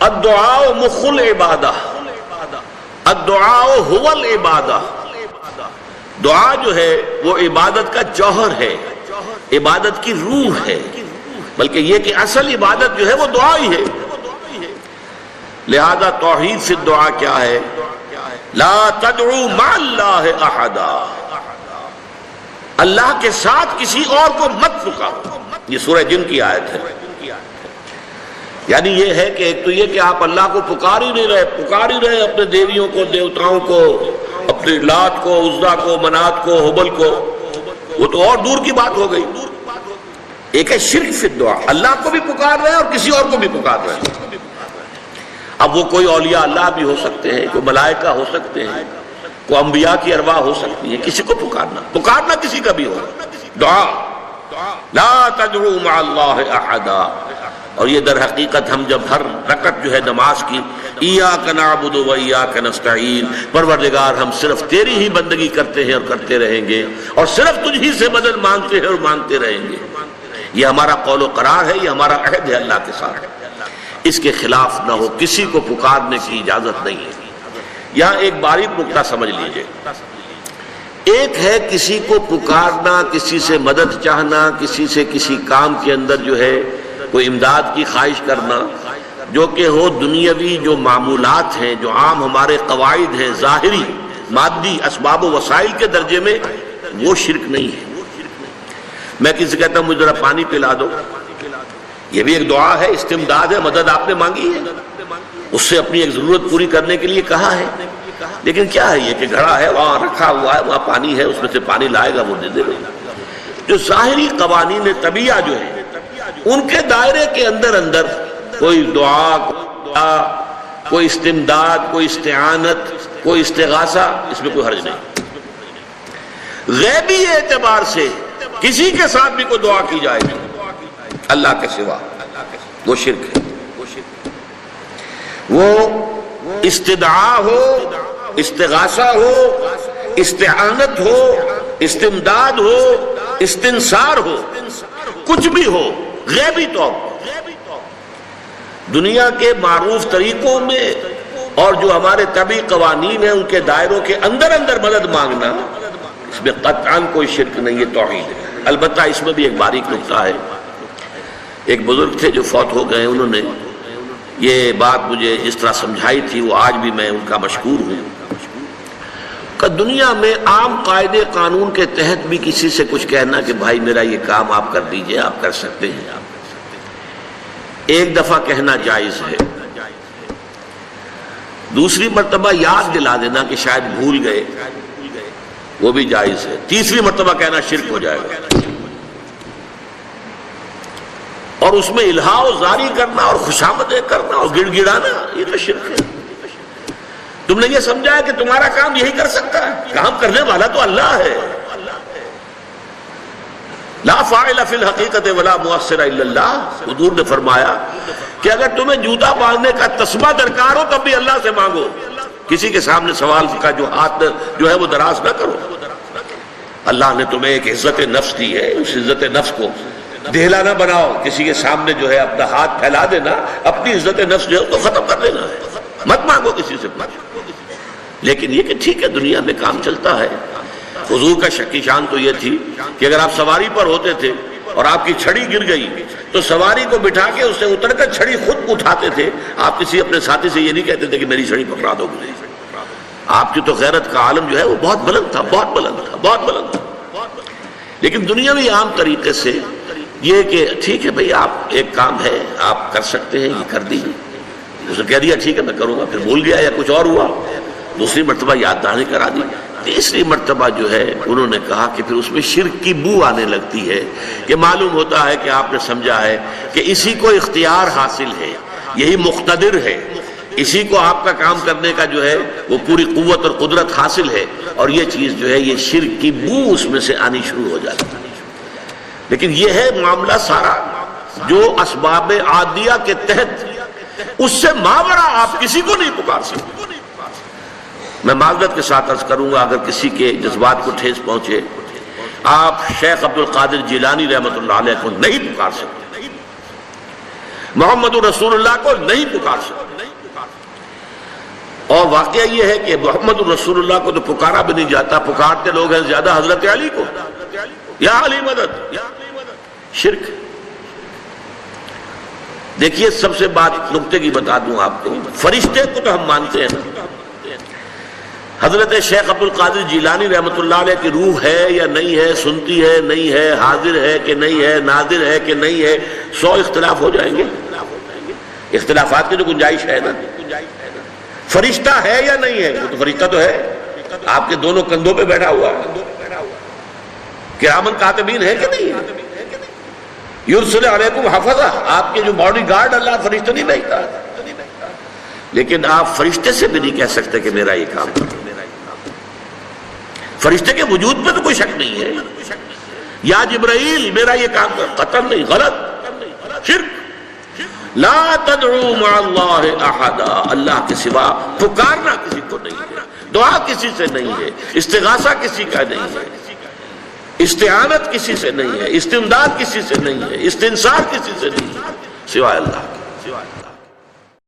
الدعاء مخ العبادہ، الدعاء هو العبادہ، دعا جو ہے وہ عبادت کا جوہر ہے، عبادت کی روح ہے، بلکہ یہ کہ اصل عبادت جو ہے وہ دعا ہی ہے۔ لہذا توحید سے دعا کیا ہے؟ لا تدعو مع اللہ احدا، اللہ کے ساتھ کسی اور کو مت پکارو۔ یہ سورہ جن کی آیت ہے۔ یعنی یہ ہے کہ ایک تو یہ کہ آپ اللہ کو پکار ہی رہے اپنے دیویوں کو، دیوتاؤں کو، اپنے لات کو، عزا کو، منات کو، حبل کو، وہ تو اور دور کی بات ہو گئی۔ ایک ہے شرک فی الدعا، اللہ کو بھی پکار رہے ہیں اور کسی اور کو بھی پکار رہے ہیں۔ اب وہ کوئی اولیاء اللہ بھی ہو سکتے ہیں، کوئی ملائکہ ہو سکتے ہیں، کوئی انبیاء کی ارواح ہو سکتی ہے، کسی کو پکارنا کسی کا بھی ہو۔ دعا لا تدعو مع اللہ احدا، اور یہ در حقیقت ہم جب ہر رکعت جو ہے نماز کی ایاک نعبد و ایاک نستعین، پروردگار ہم صرف تیری ہی بندگی کرتے ہیں اور کرتے رہیں گے، اور صرف تجھ ہی سے مدد مانگتے ہیں اور مانگتے رہیں گے، یہ ہمارا قول و قرار ہے، یہ ہمارا عہد ہے اللہ کے ساتھ، اس کے خلاف نہ ہو، کسی کو پکارنے کی اجازت نہیں ہے۔ یہاں ایک باریک نکتہ سمجھ لیجئے، ایک ہے کسی کو پکارنا، کسی سے مدد چاہنا، کسی سے کسی کام کے اندر جو ہے کوئی امداد کی خواہش کرنا، جو کہ ہو دنیاوی جو معمولات ہیں، جو عام ہمارے قواعد ہیں، ظاہری مادی اسباب و وسائل کے درجے میں، وہ شرک نہیں ہے۔ میں کسی کہتا ہوں مجھے ذرا پانی پلا دو، یہ بھی ایک دعا ہے، استمداد ہے، مدد آپ نے مانگی ہے، اس سے اپنی ایک ضرورت پوری کرنے کے لیے کہا ہے، لیکن کیا ہے یہ کہ گھڑا ہے، وہاں رکھا ہوا ہے، وہاں پانی ہے، اس میں سے پانی لائے گا وہ دے دے گا۔ جو ظاہری قوانین طبیعہ جو ہے ان کے دائرے کے اندر کوئی دعا، کوئی استمداد، کوئی استعانت، کوئی استغاثہ، اس میں کوئی حرج نہیں۔ غیبی اعتبار سے کسی کے ساتھ بھی کوئی دعا کی جائے گی اللہ کے سوا، وہ شرک ہے۔ وہ استدعا ہو، استغاثہ ہو، استعانت ہو، استمداد ہو، استنصار ہو، کچھ بھی ہو، غیبی طور پر دنیا کے معروف طریقوں میں اور جو ہمارے طبعی قوانین ہیں ان کے دائروں کے اندر مدد مانگنا، اس میں قطعاً کوئی شرک نہیں، یہ توحید ہے۔ البتہ اس میں بھی ایک باریک نکتہ ہے۔ ایک بزرگ تھے جو فوت ہو گئے، انہوں نے یہ بات مجھے اس طرح سمجھائی تھی، وہ آج بھی میں ان کا مشکور ہوں کہ دنیا میں عام قاعدے قانون کے تحت بھی کسی سے کچھ کہنا کہ بھائی میرا یہ کام آپ کر دیجئے، آپ کر سکتے ہیں، ایک دفعہ کہنا جائز ہے، دوسری مرتبہ یاد دلا دینا کہ شاید بھول گئے، وہ بھی جائز ہے، تیسری مرتبہ کہنا شرک ہو جائے گا، اور اس میں الہا و زاری کرنا اور خوشامدیں کرنا اور گڑ گڑانا، یہ تو شرک ہے۔ تم نے یہ سمجھا ہے کہ تمہارا کام یہی کر سکتا ہے، کام کرنے والا تو اللہ ہے۔ لا فاعل فی الحقیقت ولا مؤثر الا اللہ، حضور نے فرمایا کہ اگر تمہیں جوتا باندھنے کا تسبہ درکار ہو تب بھی اللہ سے مانگو، کسی کے سامنے سوال کا جو ہاتھ جو ہے وہ دراز نہ کرو۔ اللہ نے تمہیں ایک عزت نفس دی ہے، اس عزت نفس کو دہلا نہ بناؤ، کسی کے سامنے جو ہے اپنا ہاتھ پھیلا دینا، اپنی عزت نفس جو ہے تو ختم کر دینا ہے، مت مانگو کسی سے۔ لیکن یہ کہ ٹھیک ہے دنیا میں کام چلتا ہے۔ حضور کا شکی شان تو یہ تھی کہ اگر آپ سواری پر ہوتے تھے اور آپ کی چھڑی گر گئی تو سواری کو بٹھا کے اس سے اتر کر چھڑی خود اٹھاتے تھے، آپ کسی اپنے ساتھی سے یہ نہیں کہتے تھے کہ میری چھڑی پکڑا دو مجھے۔ آپ کی تو غیرت کا عالم جو ہے وہ بہت بلند تھا، بہت بلند تھا، بہت بلند تھا۔ لیکن دنیاوی عام طریقے سے یہ کہ ٹھیک ہے بھئی آپ ایک کام ہے آپ کر سکتے ہیں، یہ کر دیجیے، اس نے کہہ دیا ٹھیک ہے میں کروں گا، پھر بھول گیا یا کچھ اور ہوا، دوسری مرتبہ یاد دہانی کرا دی، تیسری مرتبہ جو ہے انہوں نے کہا کہ پھر اس میں شرک کی بو آنے لگتی ہے کہ معلوم ہوتا ہے کہ آپ نے سمجھا ہے کہ اسی کو اختیار حاصل ہے، یہی مقتدر ہے، اسی کو آپ کا کام کرنے کا جو ہے وہ پوری قوت اور قدرت حاصل ہے، اور یہ چیز جو ہے یہ شرک کی بو اس میں سے آنی شروع ہو جاتی ہے۔ لیکن یہ ہے معاملہ سارا جو اسباب عادیہ کے تحت، اس سے ماورا آپ کسی کو نہیں پکار سکتے۔ میں معذرت کے ساتھ عرض کروں گا اگر کسی کے جذبات کو ٹھیس پہنچے، آپ شیخ عبد القادر جیلانی رحمۃ اللہ علیہ کو نہیں پکار سکتے، محمد رسول اللہ کو نہیں پکار سکتے، اور واقعہ یہ ہے کہ محمد الرسول اللہ کو تو پکارا بھی نہیں جاتا، پکارتے لوگ ہیں زیادہ حضرت علی کو، یا علی مدد، شرک۔ دیکھیے سب سے بات نقطے کی بتا دوں آپ کو، فرشتے کو تو ہم مانتے ہیں نا، حضرت شیخ عبد القادر جیلانی رحمۃ اللہ علیہ کی روح ہے یا نہیں ہے، سنتی ہے نہیں ہے، حاضر ہے کہ نہیں ہے، ناظر ہے کہ نہیں ہے، 100 اختلاف ہو جائیں گے، اختلافات کی جو گنجائش ہے نا۔ فرشتہ ہے یا نہیں ہے؟ وہ تو فرشتہ تو ہے، آپ کے دونوں کندھوں پہ بیٹھا ہوا ہے، کرامن کاتبین ہے کہ نہیں ہے؟ یرسل علیکم حفظہ، آپ کے جو باڈی گارڈ اللہ فرشتہ نہیں بھیجتا، لیکن آپ فرشتے سے بھی نہیں کہہ سکتے کہ میرا یہ کام کرو۔ فرشتے کے وجود پہ تو کوئی شک نہیں ہے، یا جبرائیل میرا یہ کام کر، قطعاً نہیں، غلط، شرک۔ لا تدعو مع اللہ احدا، اللہ کے سوا پکارنا کسی کو نہیں ہے، دعا کسی سے نہیں ہے، استغاثہ کسی کا نہیں ہے، استعانت کسی سے نہیں ہے، استمداد کسی سے نہیں ہے، استنصار کسی سے نہیں ہے، سوائے اللہ کے۔